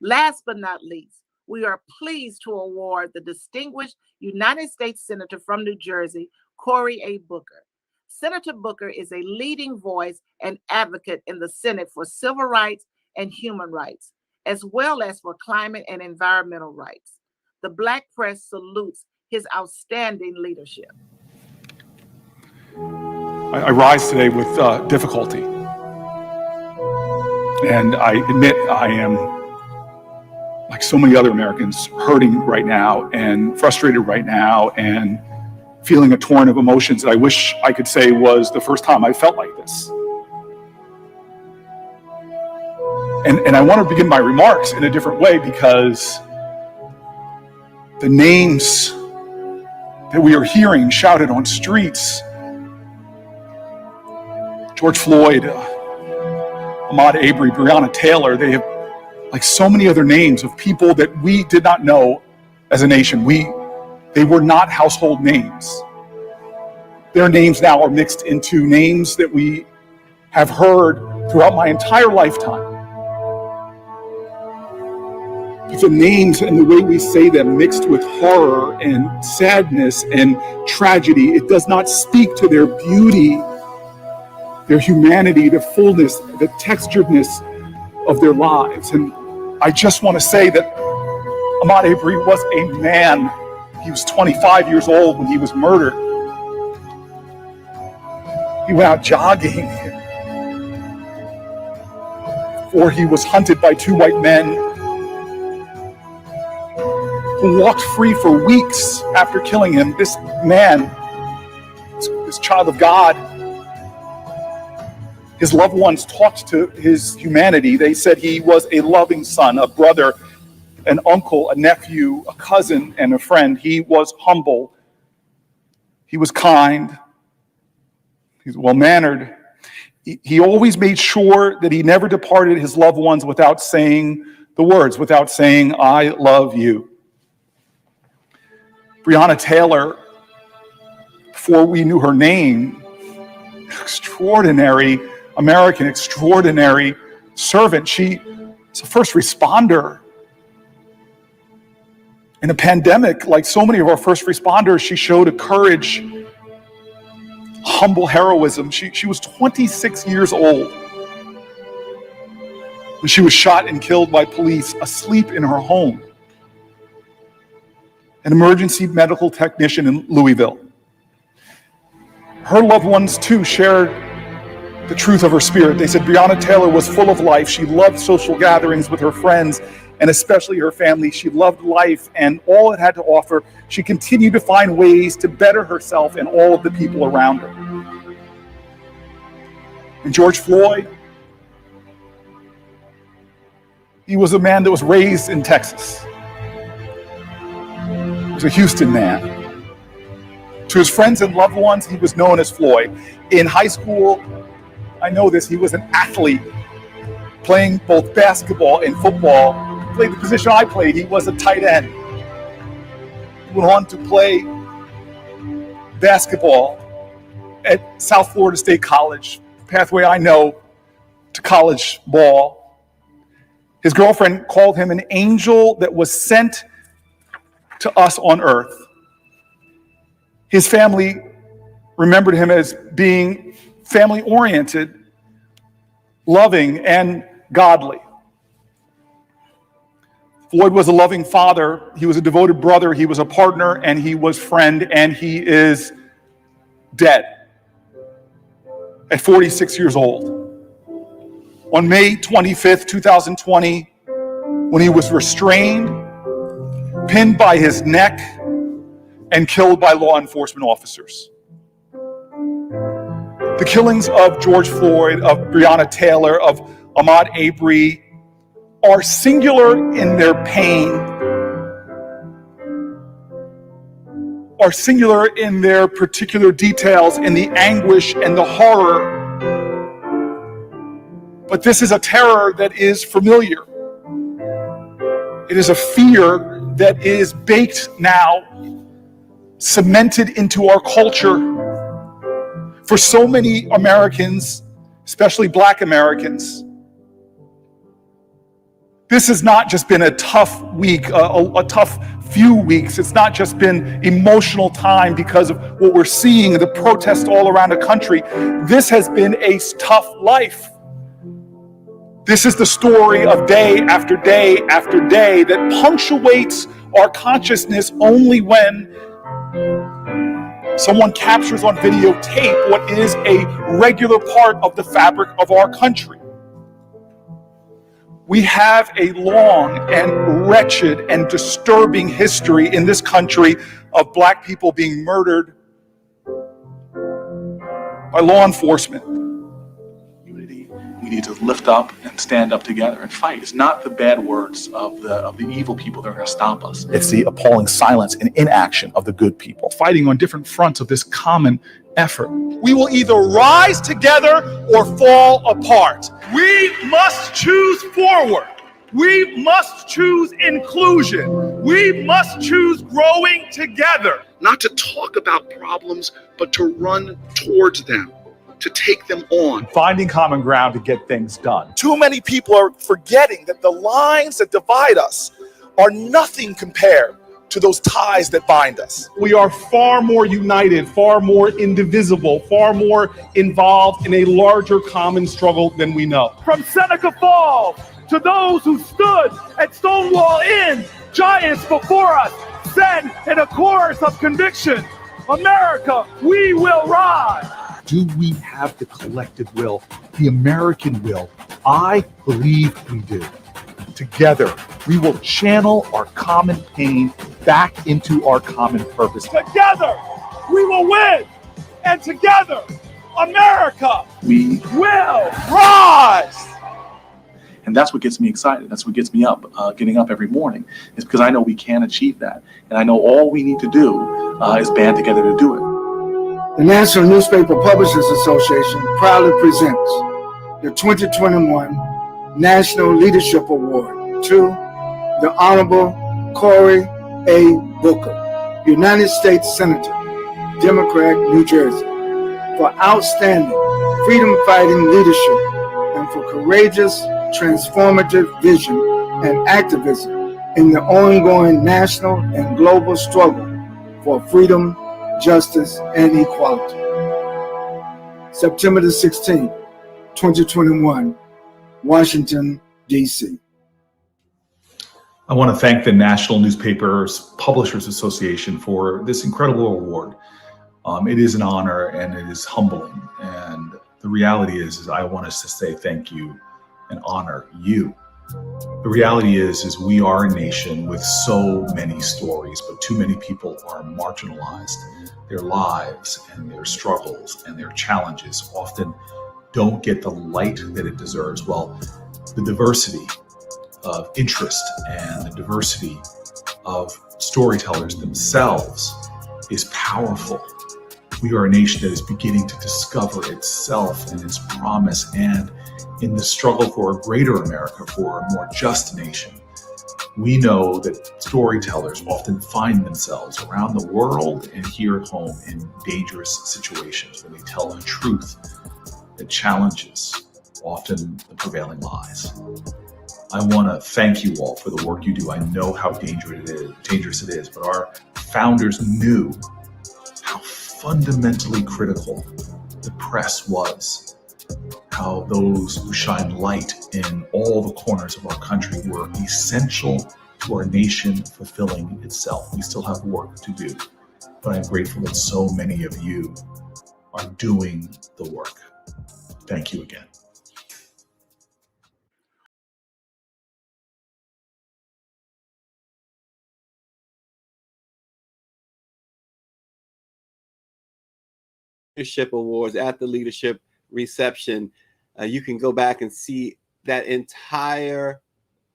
Last but not least, we are pleased to award the distinguished United States Senator from New Jersey, Cory A. Booker. Senator Booker is a leading voice and advocate in the Senate for civil rights and human rights, as well as for climate and environmental rights. The Black press salutes his outstanding leadership. I rise today with difficulty. And I admit I am, like so many other Americans, hurting right now and frustrated right now and feeling a torrent of emotions that I wish I could say was the first time I felt like this. And I want to begin my remarks in a different way, because the names that we are hearing shouted on streets, George Floyd, Ahmaud Arbery, Brianna Taylor, they have, like so many other names of people that we did not know as a nation. They were not household names. Their names now are mixed into names that we have heard throughout my entire lifetime. But the names and the way we say them mixed with horror and sadness and tragedy, it does not speak to their beauty, their humanity, the fullness, the texturedness of their lives. And I just want to say that Ahmaud Arbery was a man. He was 25 years old when he was murdered. He went out jogging before he was hunted by two white men who walked free for weeks after killing him. This man, this child of God, his loved ones talked to his humanity. They said he was a loving son, a brother, an uncle, a nephew, a cousin, and a friend. He was humble. He was kind. He's well-mannered. He always made sure that he never departed his loved ones without saying the words, without saying, "I love you." Brianna Taylor, before we knew her name, extraordinary American, extraordinary servant. She is a first responder. In a pandemic, like so many of our first responders, she showed a courage, humble heroism. She was 26 years old when she was shot and killed by police asleep in her home. An emergency medical technician in Louisville. Her loved ones too shared the truth of her spirit. They said Brianna Taylor was full of life. She loved social gatherings with her friends and especially her family. She loved life and all it had to offer. She continued to find ways to better herself and all of the people around her. And George Floyd, he was a man that was raised in Texas. He was a Houston man. To his friends and loved ones, he was known as Floyd. In high school, I know this, he was an athlete, playing both basketball and football. He played the position I played. He was a tight end. He went on to play basketball at South Florida State College, the pathway I know to college ball. His girlfriend called him an angel that was sent to us on earth. His family remembered him as being family-oriented, loving, and godly. Floyd was a loving father. He was a devoted brother. He was a partner, and he was friend, and he is dead at 46 years old. On May 25th, 2020, when he was restrained, pinned by his neck, and killed by law enforcement officers. The killings of George Floyd, of Brianna Taylor, of Ahmaud Arbery are singular in their pain, are singular in their particular details, in the anguish and the horror. But this is a terror that is familiar. It is a fear that is baked now, cemented into our culture. For so many Americans, especially Black Americans, This has not just been a tough week, a tough few weeks. It's not just been emotional time because of what we're seeing, the protests all around the country. This has been a tough life. This is the story of day after day after day that punctuates our consciousness only when someone captures on videotape what is a regular part of the fabric of our country. We have a long and wretched and disturbing history in this country of Black people being murdered by law enforcement. Unity. We need to lift up and stand up together and fight. It's not the bad words of the evil people that are going to stop us. It's the appalling silence and inaction of the good people. Fighting on different fronts of this common effort. We will either rise together or fall apart. We must choose forward. We must choose inclusion. We must choose growing together. Not to talk about problems, but to run towards them, to take them on. Finding common ground to get things done. Too many people are forgetting that the lines that divide us are nothing compared to those ties that bind us. We are far more united, far more indivisible, far more involved in a larger common struggle than we know. From Seneca Falls to those who stood at Stonewall Inn, giants before us said in a chorus of conviction, America, we will rise. Do we have the collective will, the American will? I believe we do. Together, we will channel our common pain back into our common purpose. Together, we will win. And together, America, We will rise. And that's what gets me excited. That's what gets me up, getting up every morning, is because I know we can achieve that. And I know all we need to do is band together to do it. The National Newspaper Publishers Association proudly presents the 2021 National Leadership Award to the Honorable Cory A. Booker, United States Senator, Democrat, New Jersey, for outstanding freedom-fighting leadership and for courageous, transformative vision and activism in the ongoing national and global struggle for freedom, justice, and equality. September the 16th, 2021, Washington, D.C. I want to thank the National Newspapers Publishers Association for this incredible award. It is an honor and it is humbling. And the reality is I want us to say thank you and honor you. The reality is we are a nation with so many stories, but too many people are marginalized. Their lives and their struggles and their challenges often don't get the light that it deserves. Well, the diversity of interest and the diversity of storytellers themselves is powerful. We are a nation that is beginning to discover itself and its promise, and in the struggle for a greater America, for a more just nation, we know that storytellers often find themselves around the world and here at home in dangerous situations when they tell a truth that challenges often the prevailing lies. I want to thank you all for the work you do. I know how dangerous it is, but our founders knew how fundamentally critical the press was, how those who shine light in all the corners of our country were essential to our nation fulfilling itself. We still have work to do, but I'm grateful that so many of you are doing the work. Thank you again. Leadership Awards at the leadership reception. You can go back and see that entire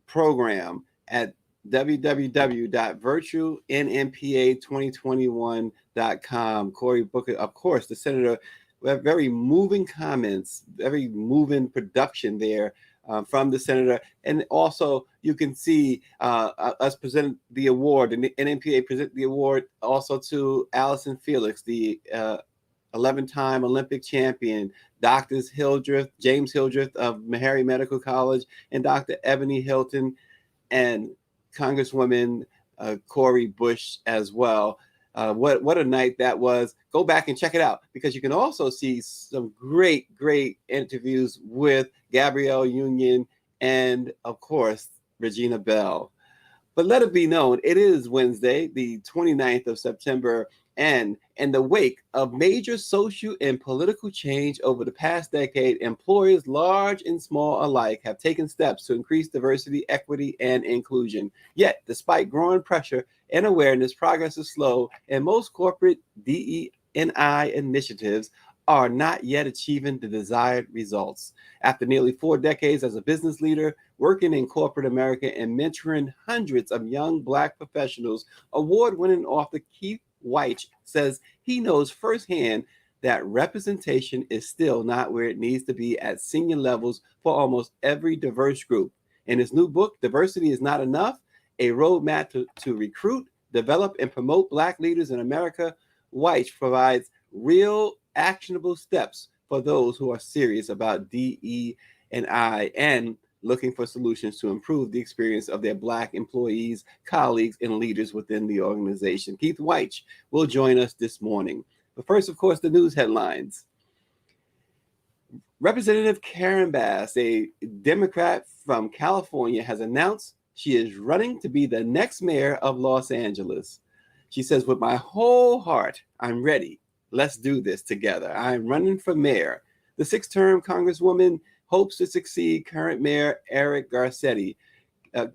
program at www.virtuenmpa2021.com. Cory Booker, of course, the senator, we have very moving comments, very moving production there from the senator. And also you can see us present the award, and the NMPA present the award also to Allison Felix, the 11-time Olympic champion, Doctors James Hildreth of Meharry Medical College, and Dr. Ebony Hilton, and Congresswoman Cori Bush as well. What a night that was. Go back and check it out, because you can also see some great interviews with Gabrielle Union and, of course, Regina Bell. But let it be known, it is Wednesday, the 29th of September, and in the wake of major social and political change over the past decade, employers large and small alike have taken steps to increase diversity, equity, and inclusion. Yet, despite growing pressure and awareness, progress is slow, and most corporate DE&I initiatives are not yet achieving the desired results. After nearly 4 decades as a business leader, working in corporate America and mentoring hundreds of young Black professionals, award-winning author Keith Wyche says he knows firsthand that representation is still not where it needs to be at senior levels for almost every diverse group. In his new book, Diversity is Not Enough, a roadmap to recruit, develop, and promote Black leaders in America, Wyche provides real, actionable steps for those who are serious about DE&I and looking for solutions to improve the experience of their Black employees, colleagues, and leaders within the organization. Keith Wyche will join us this morning. But first, of course, the news headlines. Representative Karen Bass, a Democrat from California, has announced she is running to be the next mayor of Los Angeles. She says, "With my whole heart, I'm ready. Let's do this together. I'm running for mayor." The 6th-term Congresswoman hopes to succeed current Mayor Eric Garcetti.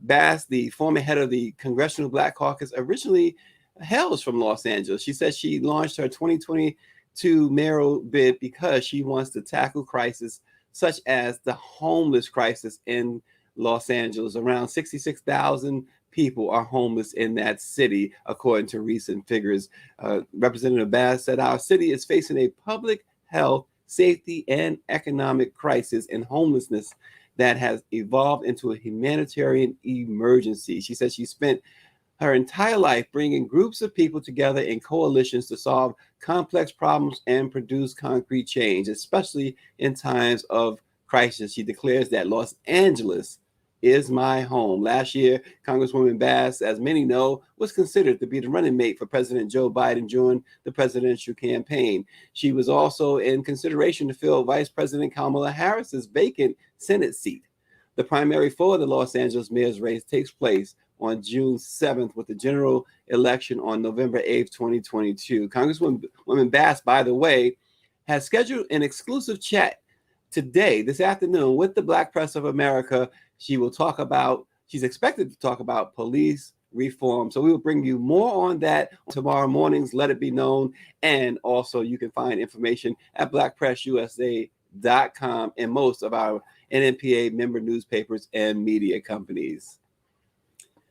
Bass, the former head of the Congressional Black Caucus, originally hails from Los Angeles. She says she launched her 2022 mayoral bid because she wants to tackle crises such as the homeless crisis in Los Angeles. Around 66,000 people are homeless in that city, according to recent figures. Representative Bass said, "Our city is facing a public health, safety, and economic crisis and homelessness that has evolved into a humanitarian emergency." She said she spent her entire life bringing groups of people together in coalitions to solve complex problems and produce concrete change, especially in times of crisis. She declares that Los Angeles is my home. Last year, Congresswoman Bass, as many know, was considered to be the running mate for President Joe Biden during the presidential campaign. She was also in consideration to fill Vice President Kamala Harris's vacant Senate seat. The primary for the Los Angeles mayor's race takes place on June 7th, with the general election on November 8th, 2022. Congresswoman Bass, by the way, has scheduled an exclusive chat today, this afternoon, with the Black Press of America. She's expected to talk about police reform. So we will bring you more on that tomorrow morning's Let It Be Known. And also you can find information at blackpressusa.com and most of our NNPA member newspapers and media companies.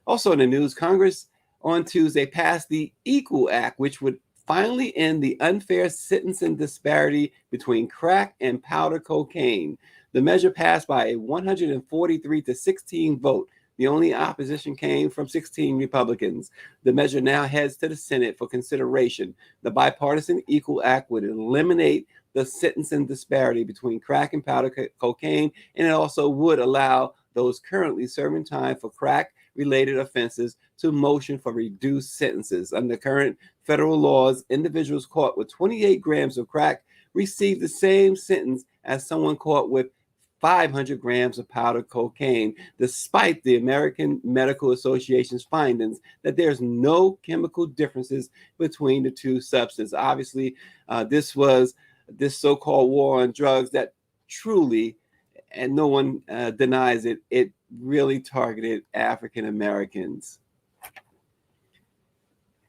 Also in the news, Congress on Tuesday passed the EQUAL Act, which would finally end the unfair sentencing disparity between crack and powder cocaine. The measure passed by a 143-16 vote. The only opposition came from 16 Republicans. The measure now heads to the Senate for consideration. The bipartisan EQUAL Act would eliminate the sentencing disparity between crack and powder cocaine, and it also would allow those currently serving time for crack-related offenses to motion for reduced sentences. Under current federal laws, individuals caught with 28 grams of crack receive the same sentence as someone caught with 500 grams of powder cocaine, despite the American Medical Association's findings that there's no chemical differences between the two substances. Obviously, this so-called war on drugs that truly, and no one denies it, it really targeted African Americans.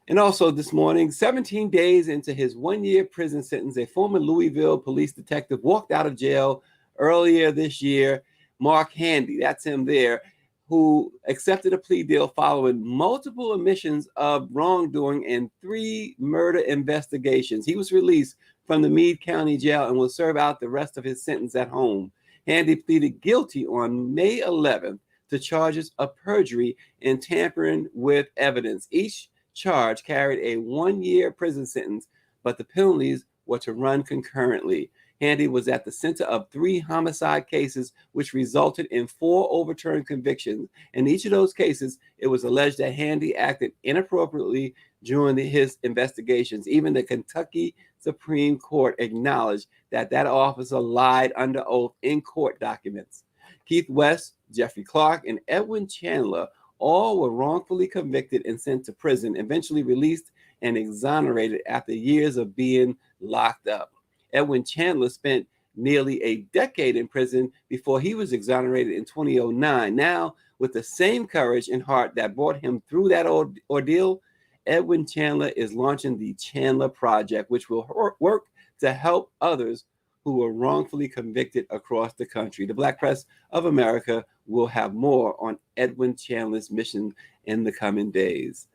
And also this morning, 17 days into his 1-year prison sentence, a former Louisville police detective walked out of jail earlier this year. Mark Handy, that's him there, who accepted a plea deal following multiple admissions of wrongdoing in 3 murder investigations. He was released from the Meade County Jail and will serve out the rest of his sentence at home. Handy pleaded guilty on May 11th to charges of perjury and tampering with evidence. Each charge carried a 1-year prison sentence, but the penalties were to run concurrently. Handy was at the center of 3 homicide cases, which resulted in 4 overturned convictions. In each of those cases, it was alleged that Handy acted inappropriately during his investigations. Even the Kentucky Supreme Court acknowledged that officer lied under oath in court documents. Keith West, Jeffrey Clark, and Edwin Chandler all were wrongfully convicted and sent to prison, eventually released and exonerated after years of being locked up. Edwin Chandler spent nearly a decade in prison before he was exonerated in 2009. Now, with the same courage and heart that brought him through that ordeal, Edwin Chandler is launching the Chandler Project, which will work to help others who were wrongfully convicted across the country. The Black Press of America will have more on Edwin Chandler's mission in the coming days.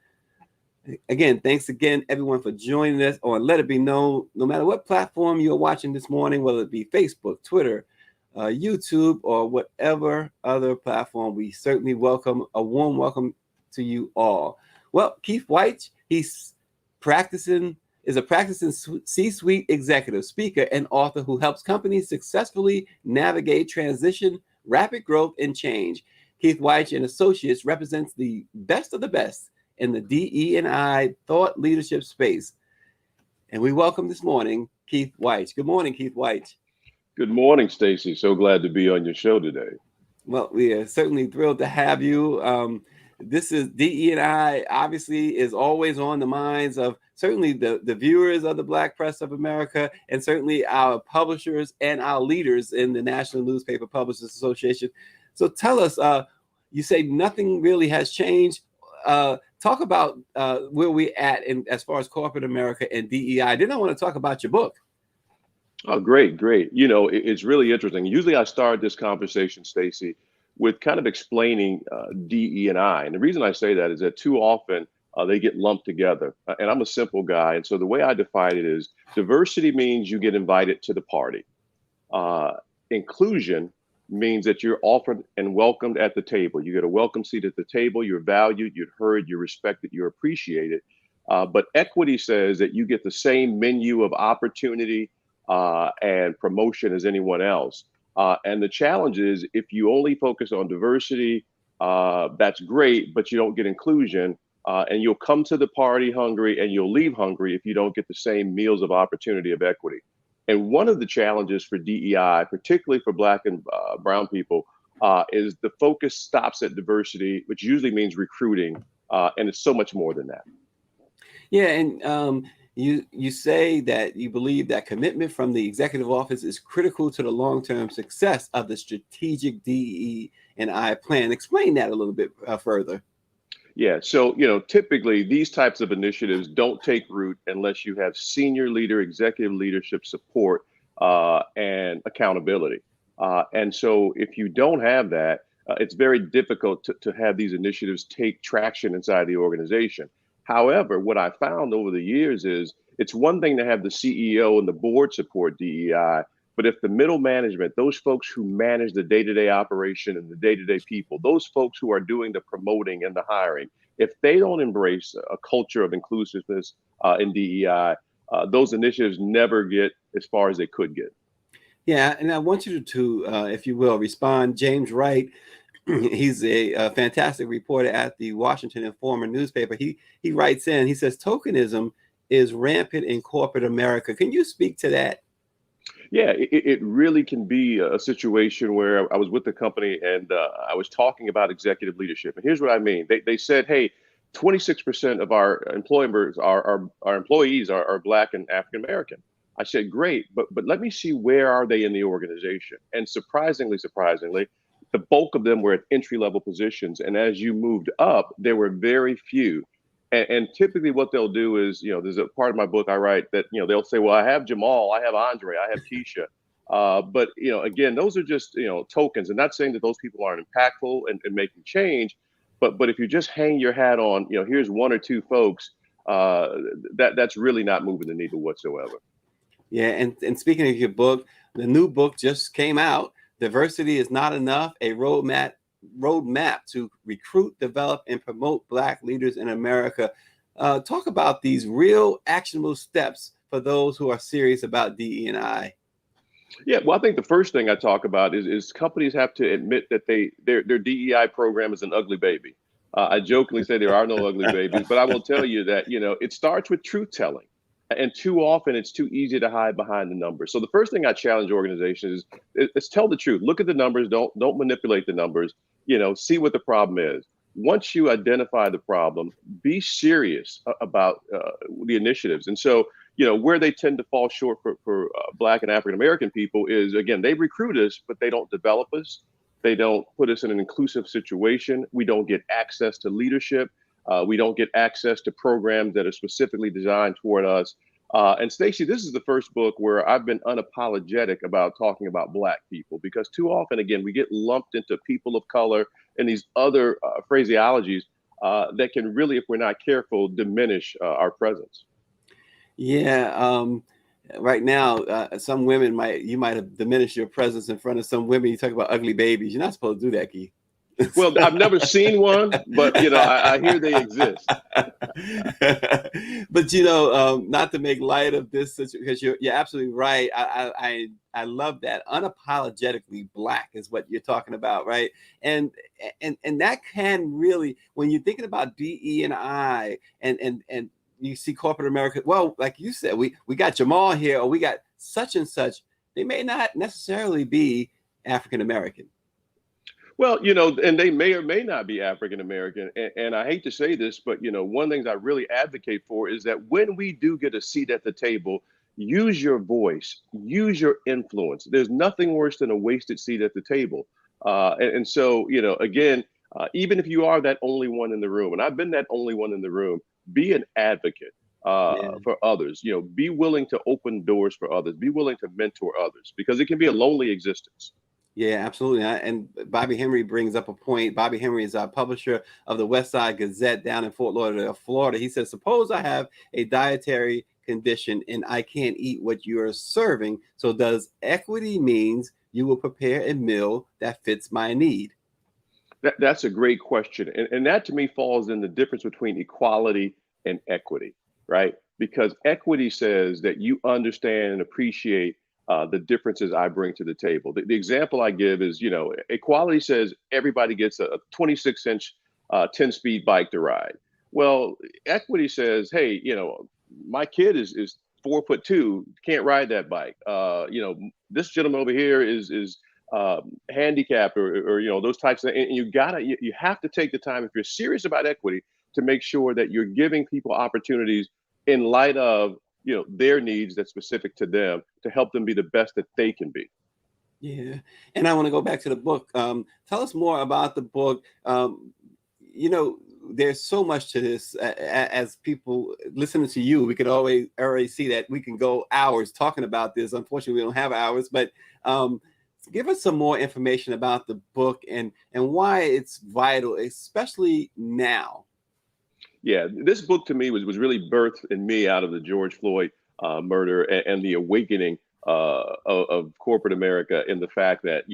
Again, thanks again, everyone, for joining us on Let It Be Known. No matter what platform you're watching this morning, whether it be Facebook, Twitter, YouTube, or whatever other platform, we certainly welcome a warm welcome to you all. Well, Keith Wyche, is a practicing C-suite executive, speaker, and author who helps companies successfully navigate transition, rapid growth, and change. Keith Wyche Associates represents the best of the best in the DE&I thought leadership space. And we welcome this morning Keith Wyche. Good morning, Keith Wyche. Good morning, Stacy. So glad to be on your show today. Well, we are certainly thrilled to have you. This is DE&I, obviously, is always on the minds of certainly the viewers of the Black Press of America, and certainly our publishers and our leaders in the National Newspaper Publishers Association. So tell us, you say nothing really has changed. Talk about where we're at as far as corporate America and DEI. Then I want to talk about your book. Oh, great. You know, it's really interesting. Usually I start this conversation, Stacy, with kind of explaining DE&I. And the reason I say that is that too often they get lumped together. And I'm a simple guy. And so the way I define it is diversity means you get invited to the party. Inclusion means that you're offered and welcomed at the table. You get a welcome seat at the table. You're valued, you're heard, you're respected, you're appreciated. But equity says that you get the same menu of opportunity and promotion as anyone else. And the challenge is if you only focus on diversity, that's great, but you don't get inclusion. And you'll come to the party hungry and you'll leave hungry if you don't get the same meals of opportunity of equity. And one of the challenges for DEI, particularly for Black and brown people, is the focus stops at diversity, which usually means recruiting. And it's so much more than that. Yeah. And you say that you believe that commitment from the executive office is critical to the long-term success of the strategic DE&I plan. Explain that a little bit further. Yeah, so, you know, typically these types of initiatives don't take root unless you have senior leader, executive leadership support and accountability. And so if you don't have that, it's very difficult to have these initiatives take traction inside the organization. However, what I found over the years is it's one thing to have the CEO and the board support DEI, but if the middle management, those folks who manage the day-to-day operation and the day-to-day people, those folks who are doing the promoting and the hiring, if they don't embrace a culture of inclusiveness in DEI, those initiatives never get as far as they could get. Yeah, and I want you to if you will, respond. James Wright, he's a fantastic reporter at the Washington Informer newspaper. He writes in, he says, tokenism is rampant in corporate America. Can you speak to that? Yeah, it really can be a situation where I was with the company and I was talking about executive leadership. And here's what I mean. They said, hey, 26% of our employers, our employees are Black and African American. I said, great, but let me see, where are they in the organization? And surprisingly, the bulk of them were at entry-level positions. And as you moved up, there were very few. And typically what they'll do is, you know, there's a part of my book I write that, you know, they'll say, well, I have Jamal, I have Andre, I have Keisha. But, you know, again, those are just, you know, tokens. And not saying that those people aren't impactful and making change. But if you just hang your hat on, you know, here's one or two folks, that's really not moving the needle whatsoever. Yeah. And speaking of your book, the new book just came out. Diversity is Not Enough, a roadmap to recruit, develop, and promote Black leaders in America. Talk about these real actionable steps for those who are serious about DE&I? Yeah, well, I think the first thing I talk about is companies have to admit that their DEI program is an ugly baby. I jokingly say there are no ugly babies, but I will tell you that, it starts with truth telling. And too often it's too easy to hide behind the numbers. So the first thing I challenge organizations is tell the truth. Look at the numbers. Don't manipulate the numbers. See what the problem is. Once you identify the problem, be serious about the initiatives. And so, where they tend to fall short for Black and African American people is, again, they recruit us, but they don't develop us. They don't put us in an inclusive situation. We don't get access to leadership. We don't get access to programs that are specifically designed toward us. And Stacey, this is the first book where I've been unapologetic about talking about Black people, because too often, again, we get lumped into people of color and these other phraseologies that can really, if we're not careful, diminish our presence. Yeah. Right now, some women you might have diminished your presence in front of some women. You talk about ugly babies. You're not supposed to do that, Keith. Well, I've never seen one, but I hear they exist. But not to make light of this, because you're absolutely right. I love that. Unapologetically Black is what you're talking about, right? And that can really, when you're thinking about DE&I and you see corporate America, well, like you said, we got Jamal here, or we got such and such. They may not necessarily be African American. Well, and they may or may not be African American. And I hate to say this, but, one of the things I really advocate for is that when we do get a seat at the table, use your voice, use your influence. There's nothing worse than a wasted seat at the table. And so, again, even if you are that only one in the room, and I've been that only one in the room, be an advocate for others. Be willing to open doors for others. Be willing to mentor others, because it can be a lonely existence. Yeah, absolutely. And Bobby Henry brings up a point. Bobby Henry is our publisher of the West Side Gazette down in Fort Lauderdale, Florida. He says, suppose I have a dietary condition and I can't eat what you are serving. So does equity means you will prepare a meal that fits my need? That's a great question. And that to me falls in the difference between equality and equity, right? Because equity says that you understand and appreciate the differences I bring to the table. The example I give is, equality says everybody gets a 26-inch 10-speed bike to ride. Well, equity says, hey, my kid is 4'2", can't ride that bike. This gentleman over here is handicapped or those types of, and you have to take the time, if you're serious about equity, to make sure that you're giving people opportunities in light of their needs that's specific to them, to help them be the best that they can be. Yeah. And I want to go back to the book. Tell us more about the book. There's so much to this. As people listening to you, we can already see that we can go hours talking about this. Unfortunately, we don't have hours, but give us some more information about the book and why it's vital, especially now. Yeah, this book to me was really birthed in me out of the George Floyd murder and the awakening of corporate America, in the fact that,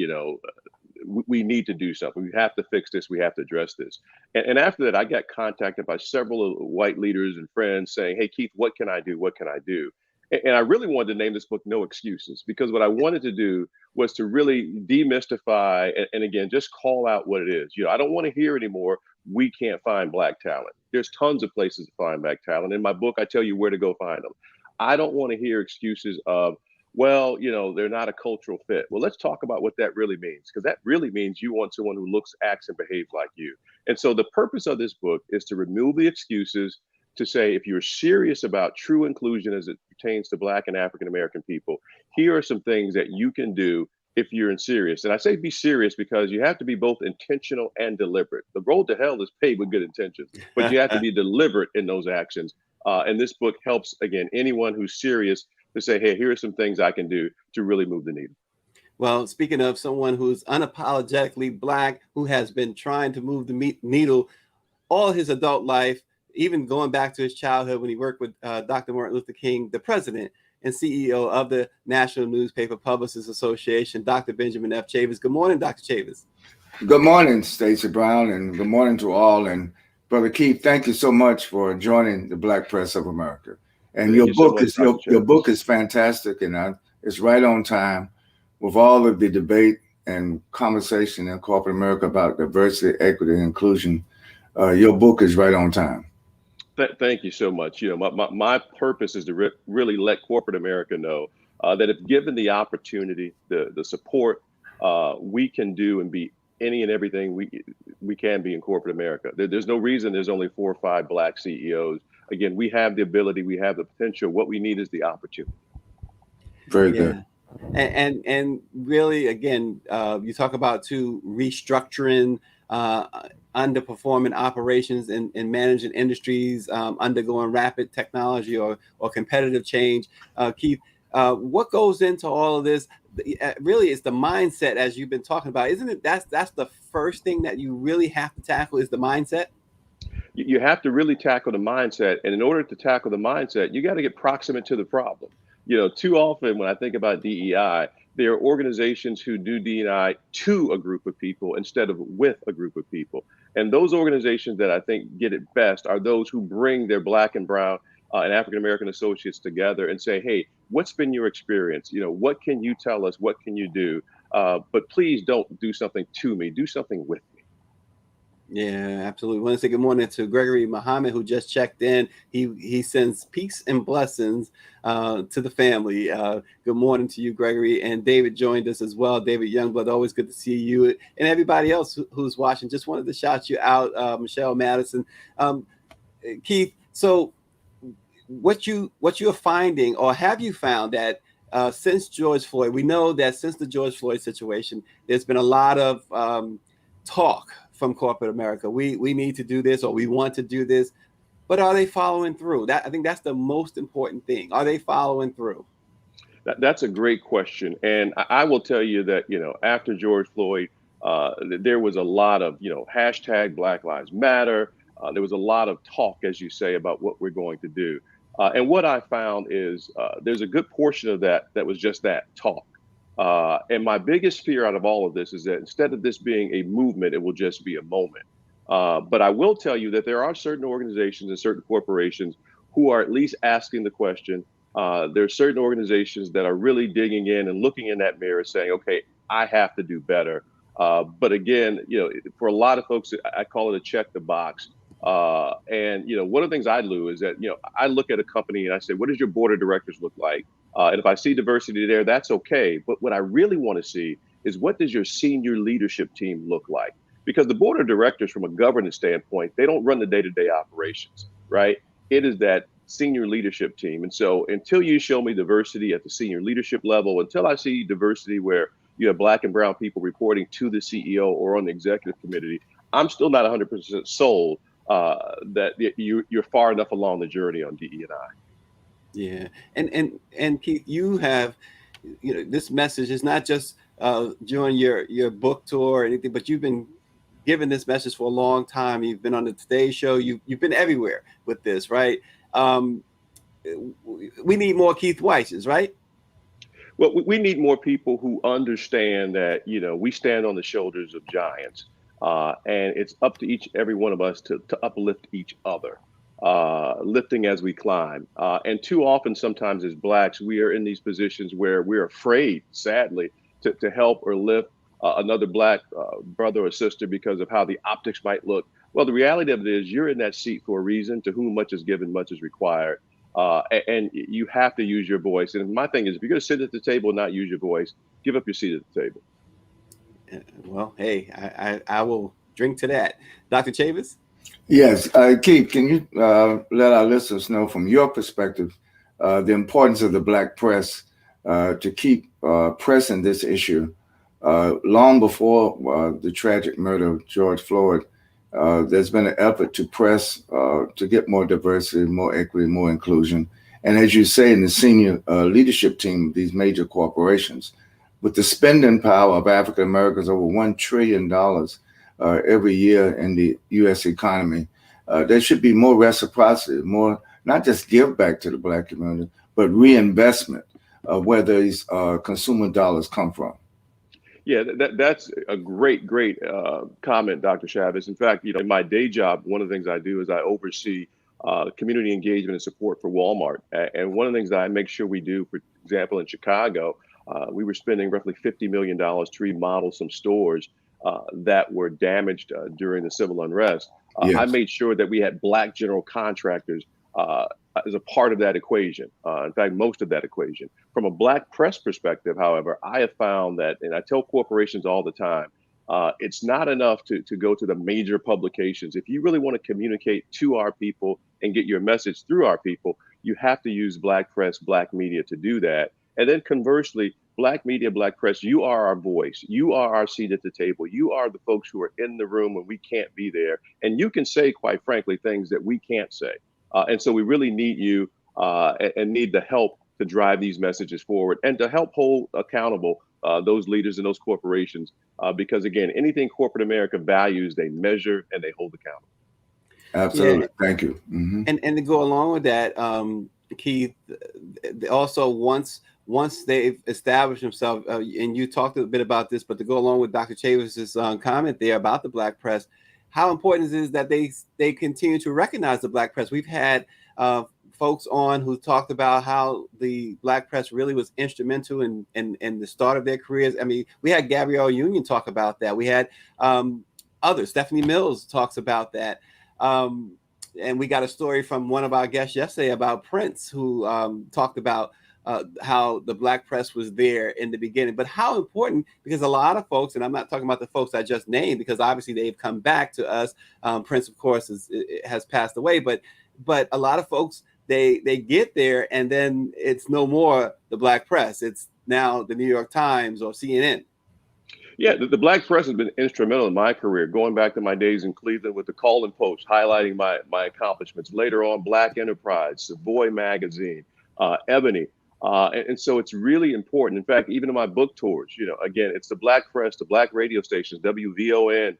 we need to do something. We have to fix this. We have to address this. And after that, I got contacted by several white leaders and friends saying, hey, Keith, what can I do? What can I do? And I really wanted to name this book No Excuses, because what I wanted to do was to really demystify and again, just call out what it is. I don't want to hear anymore, we can't find Black talent. There's tons of places to find Black talent. In my book, I tell you where to go find them. I don't want to hear excuses of, well, they're not a cultural fit. Well, let's talk about what that really means, because that really means you want someone who looks, acts, and behaves like you. And so the purpose of this book is to remove the excuses, to say, if you're serious about true inclusion as it pertains to Black and African American people, here are some things that you can do if you're serious. And I say be serious because you have to be both intentional and deliberate. The road to hell is paved with good intentions, but you have to be deliberate in those actions. And this book helps, again, anyone who's serious to say, hey, here are some things I can do to really move the needle. Well, speaking of someone who's unapologetically Black, who has been trying to move the needle all his adult life, even going back to his childhood when he worked with Dr. Martin Luther King, the president and CEO of the National Newspaper Publishers Association, Dr. Benjamin F. Chavis. Good morning, Dr. Chavis. Good morning, Stacey Brown, and good morning to all. And Brother Keith, thank you so much for joining the Black Press of America. And Thank your you so book much, is Dr. your book Chavez. is fantastic, and it's right on time with all of the debate and conversation in corporate America about diversity, equity, and inclusion. Your book is right on time. Thank you so much. You know, my purpose is to really let corporate America know that if given the opportunity, the support, we can do and be any and everything we can be in corporate America. There's no reason there's only 4 or 5 Black CEOs. Again, we have the ability, we have the potential. What we need is the opportunity. Very good. And really, again, you talk about restructuring underperforming operations in managing industries undergoing rapid technology or competitive change. Keith, what goes into all of this? Really, it's the mindset, as you've been talking about, isn't it? That's the first thing that you really have to tackle is the mindset. You have to really tackle the mindset, and in order to tackle the mindset, you got to get proximate to the problem. You know, too often when I think about DEI, there are organizations who do DEI to a group of people instead of with a group of people. And those organizations that I think get it best are those who bring their Black and brown and African American associates together and say, hey, what's been your experience? You know, what can you tell us? What can you do? But please don't do something to me. Do something with me. Yeah, absolutely. I want to say good morning to Gregory Muhammad, who just checked in. He sends peace and blessings to the family. Good morning to you, Gregory. And David joined us as well. David Youngblood, always good to see you. And everybody else who's watching, just wanted to shout you out, Michelle Madison. Keith, so what you're finding, or have you found that since George Floyd, we know that since the George Floyd situation, there's been a lot of talk from corporate America. We need to do this, or we want to do this, but are they following through? I think that's the most important thing. Are they following through? That's a great question, and I will tell you that, you know, after George Floyd, there was a lot of, you know, hashtag Black Lives Matter. There was a lot of talk, as you say, about what we're going to do. And what I found is there's a good portion of that was just that talk. And my biggest fear out of all of this is that instead of this being a movement, it will just be a moment. But I will tell you that there are certain organizations and certain corporations who are at least asking the question. There are certain organizations that are really digging in and looking in that mirror saying, okay, I have to do better. But again, you know, for a lot of folks, I call it a check the box. And, you know, one of the things I do is that, you know, I look at a company and I say, what does your board of directors look like? And if I see diversity there, that's okay. But what I really want to see is what does your senior leadership team look like? Because the board of directors, from a governance standpoint, they don't run the day-to-day operations, right? It is that senior leadership team. And so until you show me diversity at the senior leadership level, until I see diversity where you have Black and brown people reporting to the CEO or on the executive committee, I'm still not 100% sold that you're far enough along the journey on DE&I. Yeah, and Keith, you have, you know, this message is not just during your book tour or anything, but you've been giving this message for a long time. You've been on the Today Show. You've been everywhere with this, right? We need more Keith Wyches, right? Well, we need more people who understand that, you know, we stand on the shoulders of giants, and it's up to every one of us to uplift each other. Lifting as we climb. And too often, sometimes as Blacks, we are in these positions where we're afraid, sadly, to help or lift another Black brother or sister because of how the optics might look. Well, the reality of it is you're in that seat for a reason. To whom much is given, much is required. And you have to use your voice. And my thing is, if you're going to sit at the table and not use your voice, give up your seat at the table. Well, hey, I will drink to that. Dr. Chavez? Yes, Keith, can you let our listeners know from your perspective the importance of the Black press to keep pressing this issue? Long before the tragic murder of George Floyd, there's been an effort to press to get more diversity, more equity, more inclusion. And as you say, in the senior leadership team of these major corporations, with the spending power of African Americans, over $1 trillion every year in the U.S. economy, there should be more reciprocity, more not just give back to the Black community, but reinvestment where these consumer dollars come from. Yeah, that's a great comment, Dr. Chavez. In fact, you know, in my day job, one of the things I do is I oversee community engagement and support for Walmart. And one of the things that I make sure we do, for example, in Chicago, we were spending roughly $50 million to remodel some stores that were damaged during the civil unrest. I Yes. made sure that we had Black general contractors as a part of that equation. In fact, most of that equation. From a Black press perspective, however, I have found that, and I tell corporations all the time, it's not enough to go to the major publications. If you really want to communicate to our people and get your message through our people, you have to use Black press, Black media to do that. And then conversely, Black media, Black press, you are our voice. You are our seat at the table. You are the folks who are in the room when we can't be there. And you can say, quite frankly, things that we can't say. And so we really need you and need the help to drive these messages forward and to help hold accountable those leaders and those corporations. Because again, anything corporate America values, they measure and they hold accountable. Absolutely. Yeah. Thank you. And to go along with that, Keith, also once they've established themselves, and you talked a bit about this, but to go along with Dr. Chavis's comment there about the Black press, how important it is that they continue to recognize the Black press. We've had folks on who talked about how the Black press really was instrumental in the start of their careers. I mean, we had Gabrielle Union talk about that. We had others. Stephanie Mills talks about that. And we got a story from one of our guests yesterday about Prince, who talked about how the Black press was there in the beginning, but how important, because a lot of folks, and I'm not talking about the folks I just named, because obviously they've come back to us. Prince, of course, has passed away, but a lot of folks, they get there and then it's no more the Black press. It's now the New York Times or CNN. Yeah, the Black press has been instrumental in my career, going back to my days in Cleveland with the Call and Post, highlighting my accomplishments. Later on, Black Enterprise, Savoy Magazine, Ebony. And so it's really important. In fact, even in my book tours, again, it's the Black press, the Black radio stations, WVON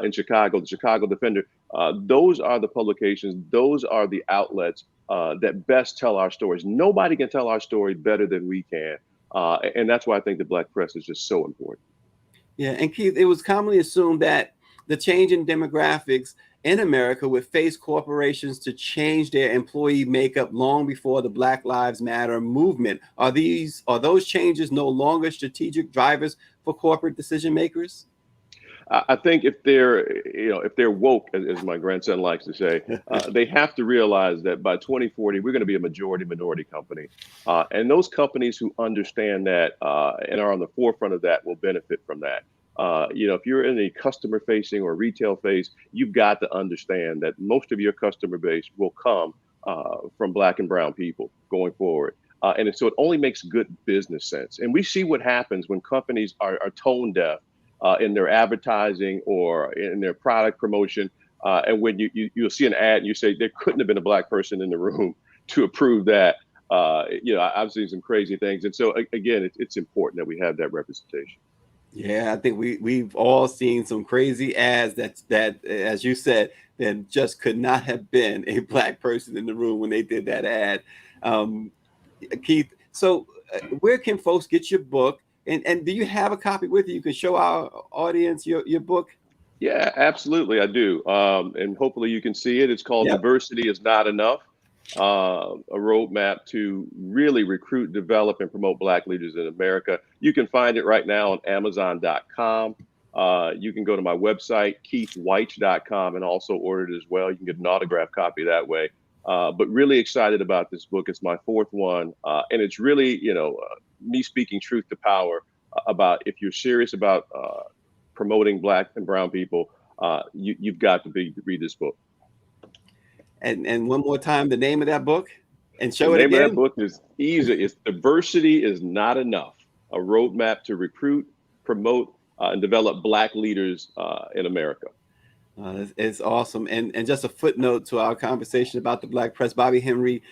in Chicago, the Chicago Defender. Those are the publications. Those are the outlets that best tell our stories. Nobody can tell our story better than we can. And that's why I think the Black press is just so important. Yeah, and Keith, it was commonly assumed that the change in demographics in America would face corporations to change their employee makeup long before the Black Lives Matter movement. Are those changes no longer strategic drivers for corporate decision makers? I think if they're woke, as my grandson likes to say, they have to realize that by 2040, we're going to be a majority minority company. And those companies who understand that and are on the forefront of that will benefit from that. If you're in a customer facing or retail phase, you've got to understand that most of your customer base will come from Black and brown people going forward. And so it only makes good business sense. And we see what happens when companies are tone deaf in their advertising or in their product promotion. And when you'll see an ad and you say, there couldn't have been a Black person in the room to approve that. I've seen some crazy things. And so, again, it's important that we have that representation. Yeah, I think we've all seen some crazy ads that, as you said, that just could not have been a Black person in the room when they did that ad. Keith, so where can folks get your book? And do you have a copy with you? You can show our audience your book. Yeah, absolutely. I do. And hopefully you can see it. It's called Diversity is Not Enough, a roadmap to really recruit, develop, and promote Black leaders in America. You can find it right now on Amazon.com. You can go to my website, KeithWyche.com, and also order it as well. You can get an autographed copy that way. But really excited about this book. It's my fourth one. And it's really, me speaking truth to power about if you're serious about promoting Black and brown people, you've got to read this book. And one more time, the name of that book, and show it again. The name of that book is easy. It's Diversity is Not Enough, a roadmap to recruit, promote, and develop Black leaders in America. It's awesome. And just a footnote to our conversation about the Black press, Bobby Henry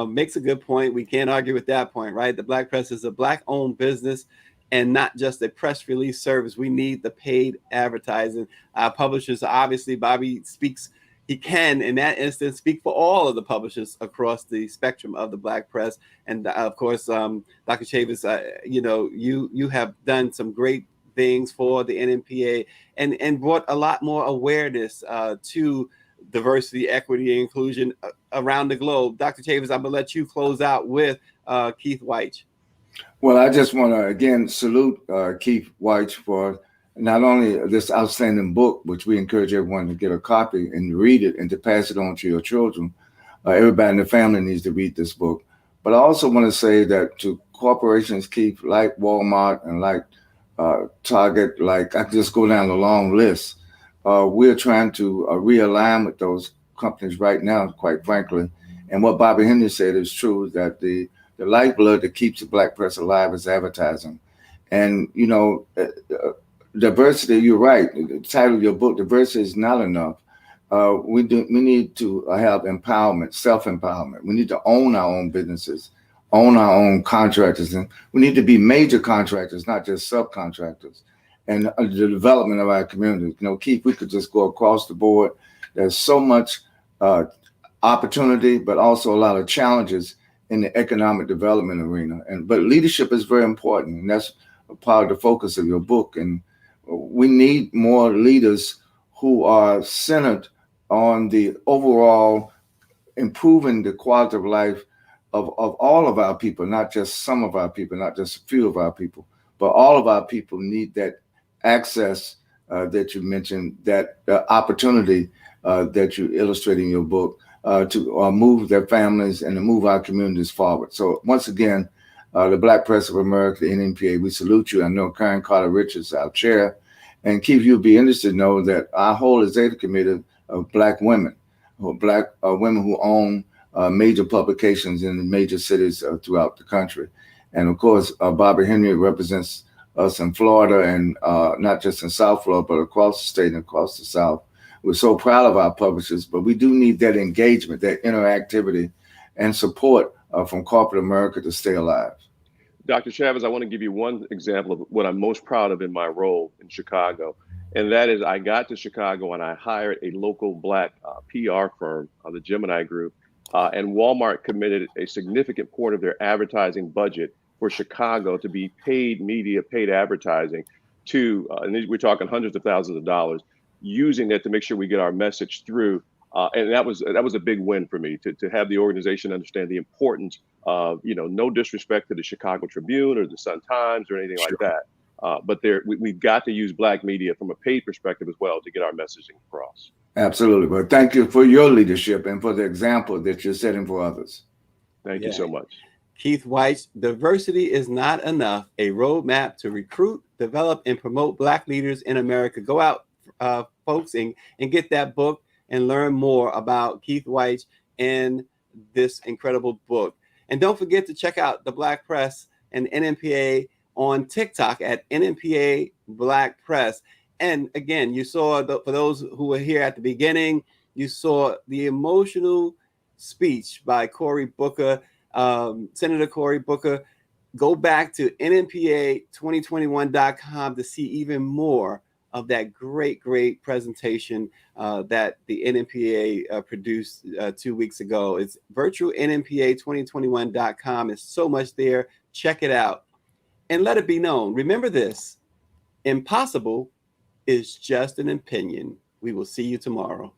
makes a good point. We can't argue with that point, right? The Black press is a Black-owned business and not just a press release service. We need the paid advertising. Our publishers, obviously, Bobby speaks, he can, in that instance, speak for all of the publishers across the spectrum of the Black press. And of course, Dr. Chavis, you have done some great things for the NMPA and brought a lot more awareness to diversity, equity, and inclusion around the globe. Dr. Chavez, I'm going to let you close out with Keith Wyche. Well, I just want to again salute Keith Wyche for not only this outstanding book, which we encourage everyone to get a copy and read it and to pass it on to your children. Everybody in the family needs to read this book. But I also want to say that to corporations, Keith, like Walmart and like Target, like I can just go down the long list. We're trying to realign with those companies right now, quite frankly. And what Bobby Henry said is true, that the lifeblood that keeps the Black press alive is advertising. And, you know, diversity, you're right. The title of your book, diversity is not enough. We need to have empowerment, self-empowerment. We need to own our own businesses, own our own contractors. And we need to be major contractors, not just subcontractors. And the development of our communities. You know, Keith, we could just go across the board. There's so much opportunity, but also a lot of challenges in the economic development arena. But leadership is very important, and that's a part of the focus of your book. And we need more leaders who are centered on the overall improving the quality of life of all of our people, not just some of our people, not just a few of our people, but all of our people need that access that you mentioned, that opportunity that you illustrate in your book to move their families and to move our communities forward. So once again, the Black Press of America, the NNPA, we salute you. I know Karen Carter Richards, our chair. And Keith, you'll be interested to know that our whole executive committee of Black women, Black women who own major publications in major cities throughout the country. And of course, Bobby Henry represents us in Florida, and not just in South Florida, but across the state and across the South. We're so proud of our publishers, but we do need that engagement, that interactivity and support from corporate America to stay alive. Dr. Chavez, I want to give you one example of what I'm most proud of in my role in Chicago. And that is I got to Chicago and I hired a local Black PR firm, the Gemini Group, and Walmart committed a significant part of their advertising budget for Chicago to be paid media, paid advertising to, and we're talking hundreds of thousands of dollars, using that to make sure we get our message through. And that was a big win for me to have the organization understand the importance of, you know, no disrespect to the Chicago Tribune or the Sun-Times or anything like that. But we've got to use Black media from a paid perspective as well to get our messaging across. Absolutely. But thank you for your leadership and for the example that you're setting for others. Thank you so much. Keith Wyche, Diversity is Not Enough, a roadmap to recruit, develop, and promote Black leaders in America. Go out, folks, and get that book and learn more about Keith Wyche and this incredible book. And don't forget to check out the Black Press and NNPA on TikTok at NNPA Black Press. And again, you saw, for those who were here at the beginning, you saw the emotional speech by Cory Booker, Senator Cory Booker. Go back to nnpa2021.com to see even more of that great presentation that the NNPA produced 2 weeks ago. It's virtual nnpa2021.com. It's so much there. Check it out and let it be known. Remember this: impossible is just an opinion. We will see you tomorrow.